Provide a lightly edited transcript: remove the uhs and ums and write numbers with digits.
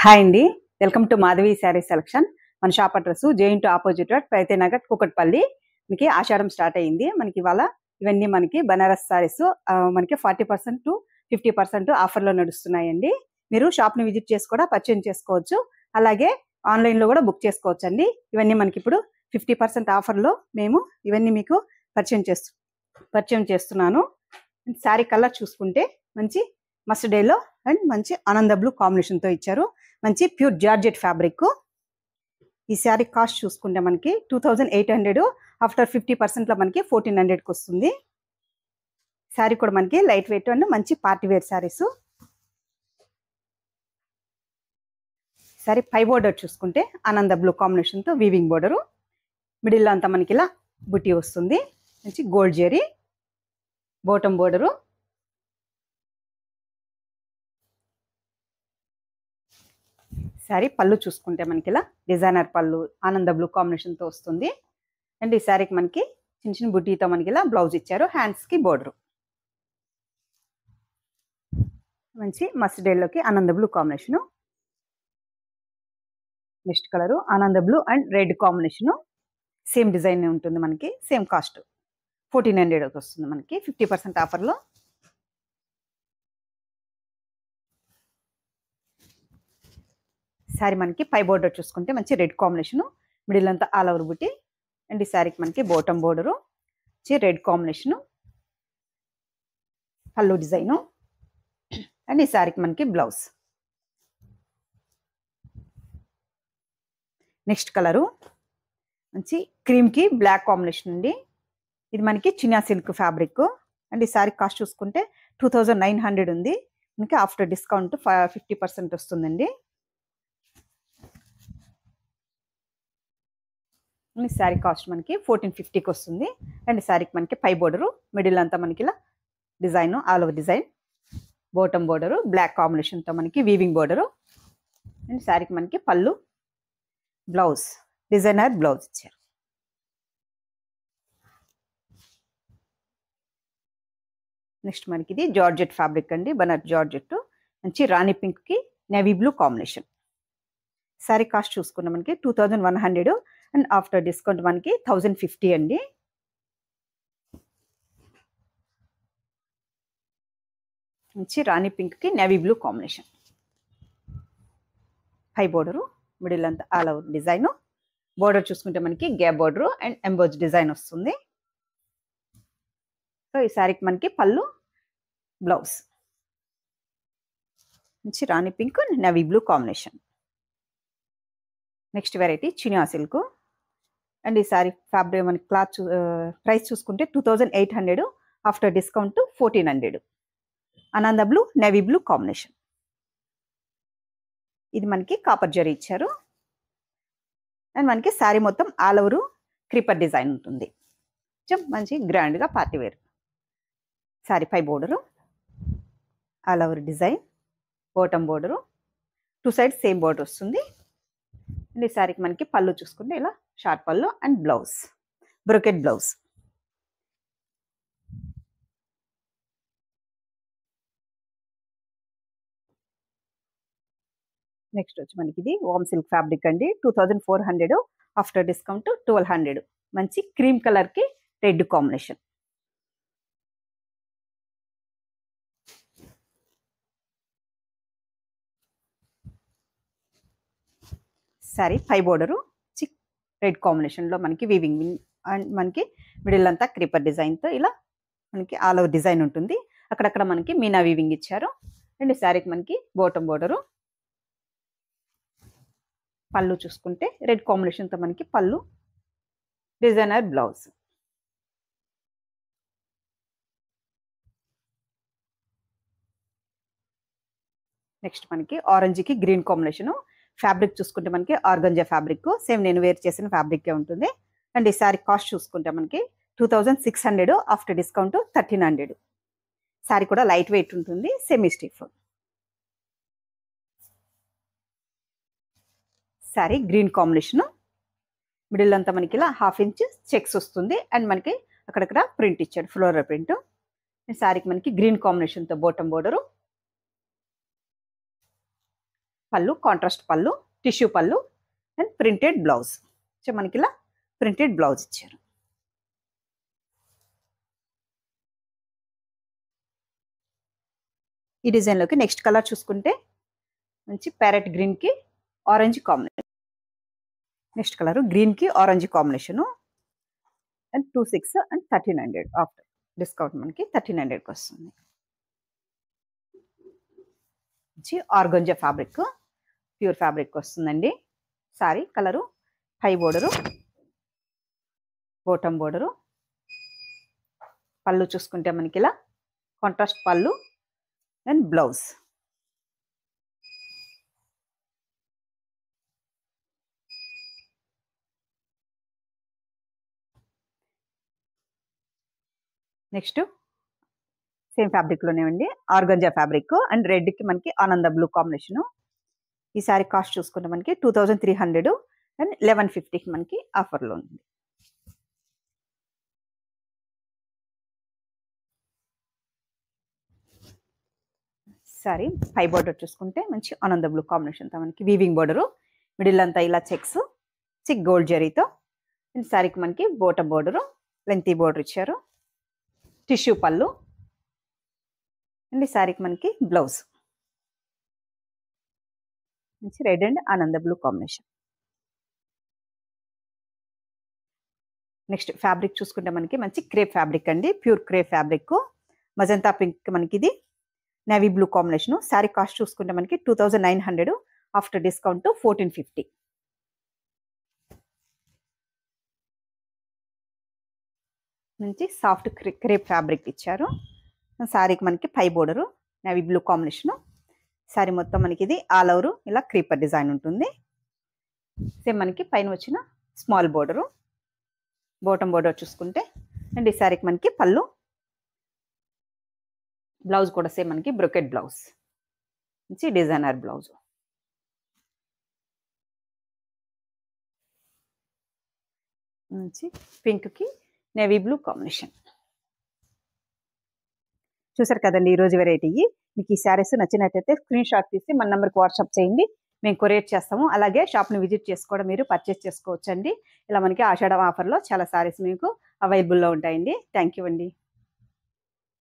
Hi అండి, welcome to Madhavi sari selection. మన shop address JNTU opposite road Pragathi Nagar Kukatpally. మనకి ఆషాఢం స్టార్ట్ అయ్యింది. మనకి ఇవాళ ఇవన్నీ మనకి బనారస్ సారీస్ మనకి 40% టు 50% ఆఫర్లో నడుస్తున్నాయండి. మీరు షాప్ని విజిట్ చేసి కూడా పర్చేజ్ చేసుకోవచ్చు, అలాగే ఆన్లైన్లో కూడా బుక్ చేసుకోవచ్చు అండి. ఇవన్నీ మనకి ఇప్పుడు 50% ఆఫర్లో మేము ఇవన్నీ మీకు పరిచయం చేస్తున్నాను. శారీ కలర్ చూసుకుంటే మంచి మస్టర్డ్ ఎల్లో అండ్ మంచి ఆనంద బ్లూ కాంబినేషన్తో ఇచ్చారు. మంచి ప్యూర్ జార్జెట్ ఫ్యాబ్రిక్. ఈ శారీ కాస్ట్ చూసుకుంటే మనకి 2800, ఆఫ్టర్ 50%లో మనకి 1400కి వస్తుంది. శారీ కూడా మనకి లైట్ వెయిట్ అండ్ మంచి పార్టీ వేర్ శారీస్. శారీ పై బోర్డర్ చూసుకుంటే ఆనంద బ్లూ కాంబినేషన్తో వీవింగ్ బోర్డరు, మిడిల్లో అంతా మనకి ఇలా బుట్టి వస్తుంది. మంచి gold zari bottom border. Sari పళ్ళు చూసుకుంటే మనకి ఇలా డిజైనర్ పళ్ళు ఆనంద బ్లూ కాంబినేషన్తో వస్తుంది. అండ్ ఈ శారీకి మనకి చిన్న చిన్న బుట్టీతో మనకి ఇలా బ్లౌజ్ ఇచ్చారు. హ్యాండ్స్కి బోర్డరు. మంచి మస్టర్డ్ ఎల్లోకి ఆనంద బ్లూ కాంబినేషను. నెక్స్ట్ కలరు ఆనంద blue and red combination. Same design ఉంటుంది మనకి, సేమ్ కాస్ట్ 1400 వస్తుంది మనకి 50% ఆఫర్లో. శారీ మనకి పై బోర్డర్ చూసుకుంటే మంచి రెడ్ కాంబినేషను, మిడిల్ అంతా ఆల్ ఓవర్ బుట్టి. అండ్ ఈ శారీకి మనకి బాటమ్ బోర్డరు రెడ్ కాంబినేషను, పళ్ళు డిజైను. అండ్ ఈ శారీకి మనకి బ్లౌజ్. నెక్స్ట్ కలరు మంచి క్రీమ్కి బ్లాక్ కాంబినేషన్ అండి. ఇది మనకి చినియా సిల్క్ ఫ్యాబ్రిక్. అండ్ ఈ శారీ కాస్ట్ చూసుకుంటే 2900 ఉంది మనకి, ఆఫ్టర్ డిస్కౌంట్ 50% వస్తుందండి. ఈ శారీ కాస్ట్ మనకి 1450కి వస్తుంది. అండ్ ఈ శారీకి మనకి పై బోర్డరు, మిడిల్ అంతా మనకి ఇలా design all over design, bottom border black కాంబినేషన్తో మనకి వీవింగ్ బోర్డరు. అండ్ శారీకి మనకి పళ్ళు, బ్లౌజ్ డిజైనర్ బ్లౌజ్ ఇచ్చారు. నెక్స్ట్ మనకి ఇది జార్జెట్ ఫ్యాబ్రిక్ అండి, బనారస్ జార్జెట్. మంచి రాణి పింక్కి navy blue combination. Sari cost చూసుకున్న మనకి 2100 అండ్ ఆఫ్టర్ డిస్కౌంట్ మనకి 1050 అండి. మంచి రాణి పింక్కి నేవీ బ్లూ కాంబినేషన్. హై బోర్డరు, మిడిల్ అంతా ఆల్ ఓవర్ డిజైన్. బోర్డర్ చూసుకుంటే మనకి gap border and emboss design వస్తుంది. సో ఈ శారీకి మనకి పళ్ళు, బ్లౌజ్ మంచి రాణి pink navy blue combination. Next variety చినియా సిల్క్. అండ్ ఈ శారీ ఫ్యాబ్రిక్ మనకి క్లాత్ ప్రైస్ చూసుకుంటే 2800, ఆఫ్టర్ డిస్కౌంట్ 1400. ఆనంద బ్లూ నేవీ బ్లూ కాంబినేషన్. ఇది మనకి కాపర్ జరీ ఇచ్చారు. అండ్ మనకి శారీ మొత్తం ఆల్ ఓవర్ క్రీపర్ డిజైన్ ఉంటుంది. మంచి గ్రాండ్గా పార్టీ వేర్. శారీ పై border all over design, bottom border, 2 sides same border వస్తుంది. అండ్ ఈ శారీకి మనకి పళ్ళు చూసుకుంటే ఇలా షార్ట్ పళ్ళు and blouse brocade blouse. Next వచ్చి మనకి ఇది వామ్ సిల్క్ ఫ్యాబ్రిక్ అండి, 2400, ఆఫ్టర్ డిస్కౌంట్ 1200. మంచి క్రీమ్ కలర్కి రెడ్ కాంబినేషన్. శారీ పై బోర్డరు రెడ్ కాంబినేషన్లో మనకి వీవింగ్ అండ్ మనకి మిడిల్ అంతా క్రీపర్ డిజైన్తో ఇలా మనకి ఆల్ ఓవర్ డిజైన్ ఉంటుంది. అక్కడక్కడ మనకి మీనా వీవింగ్ ఇచ్చారు. అండ్ శారీకి మనకి బాటమ్ బోర్డరు, పళ్ళు చూసుకుంటే రెడ్ కాంబినేషన్తో మనకి పళ్ళు, డిజైనర్ బ్లౌజ్. నెక్స్ట్ మనకి ఆరెంజ్కి గ్రీన్ కాంబినేషను. ఫ్యాబ్రిక్ చూసుకుంటే మనకి ఆర్గంజా ఫ్యాబ్రిక్, సేమ్ నేను వేర్ చేసిన ఫ్యాబ్రికే ఉంటుంది. అండ్ ఈ శారీ కాస్ట్ చూసుకుంటే మనకి 2600, ఆఫ్టర్ డిస్కౌంట్ 1300. శారీ కూడా లైట్ వెయిట్ ఉంటుంది, semi stiff. Sari green combination, middle అంతా మనకి ఇలా 1/2 ఇంచ్ చెక్స్ వస్తుంది. అండ్ మనకి అక్కడక్కడ ప్రింట్ ఇచ్చాడు, ఫ్లోరల్ ప్రింట్. శారీకి మనకి గ్రీన్ కాంబినేషన్తో బాటమ్ బోర్డరు, పళ్ళు కాంట్రాస్ట్ పళ్ళు, టిష్యూ పళ్ళు అండ్ ప్రింటెడ్ బ్లౌజ్. సో మనకి ఇలా ప్రింటెడ్ బ్లౌజ్ ఇచ్చారు. ఈ డిజైన్లోకి నెక్స్ట్ కలర్ చూసుకుంటే మంచి ప్యారెట్ గ్రీన్కి ఆరెంజ్ కాంబినేషన్. నెక్స్ట్ కలర్ గ్రీన్కి orange combination and 26 and 1300 after discount మనకి 1300కి వస్తుంది. మంచి ఆర్గంజా ఫ్యాబ్రిక్, ప్యూర్ ఫ్యాబ్రిక్ వస్తుందండి. Sorry colour high border, bottom border. పళ్ళు చూసుకుంటే మనకి ఇలా కాంట్రాస్ట్ పళ్ళు అండ్ బ్లౌజ్. నెక్స్ట్ సేమ్ ఫ్యాబ్రిక్లోనే అండి, ఆర్గంజా ఫ్యాబ్రిక్ అండ్ రెడ్కి మనకి ఆనంద బ్లూ కాంబినేషను. ఈ సారీ కాస్ట్ చూసుకుంటే మనకి 2300 అండ్ 1150కి మనకి ఆఫర్లో ఉంది. సారీ పై బోర్డర్ చూసుకుంటే మంచి ఆనంద బ్లూ కాంబినేషన్తో మనకి వీవింగ్ బోర్డరు, మిడిల్ అంతా ఇలా చెక్స్ గోల్డ్ జరీతో. అండ్ సారీకి మనకి బోటం బోర్డరు, లెంతీ బోర్డర్ ఇచ్చారు, టిష్యూ పళ్ళు అండ్ ఈ సారీకి మనకి బ్లౌజ్ మంచి రెడ్ అండ్ ఆనంద బ్లూ కాంబినేషన్. నెక్స్ట్ ఫ్యాబ్రిక్ చూసుకుంటే మనకి మంచి క్రేప్ ఫ్యాబ్రిక్ అండి, pure crepe fabric, magenta pink మనకి ఇది navy blue combination. Sari cost చూసుకుంటే మనకి 2900 ఆఫ్టర్ డిస్కౌంట్ 1450. మంచి సాఫ్ట్ క్రేప్ ఫ్యాబ్రిక్ ఇచ్చారు. శారీకి మనకి పై border navy blue combination. Sari మొత్తం మనకి ఇది ఆల్ ఓవర్ ఇలా క్రీపర్ డిజైన్ ఉంటుంది. సేమ్ మనకి పైన వచ్చిన స్మాల్ బోర్డరు, బోటం బోర్డర్ చూసుకుంటే అండ్ ఈ శారీకి మనకి పళ్ళు, బ్లౌజ్ కూడా సేమ్ మనకి బ్రొకెట్ బ్లౌజ్, మంచి డిజైనర్ బ్లౌజ్. మంచి పింక్కి నేవీ బ్లూ కాంబినేషన్. చూసారు కదండి ఈరోజు వెరైటీ. మీకు ఈ శారీస్ నచ్చినట్టయితే స్క్రీన్ షాట్ తీసి మన నెంబర్కి వాట్సాప్ చేయండి, మేము కొరియర్ చేస్తాము. అలాగే షాప్ని విజిట్ చేసి కూడా మీరు పర్చేస్ చేసుకోవచ్చండి. ఇలా మనకి ఆషాఢం ఆఫర్లో చాలా శారీస్ మీకు అవైలబుల్లో ఉంటాయండి. థ్యాంక్ యూ అండి.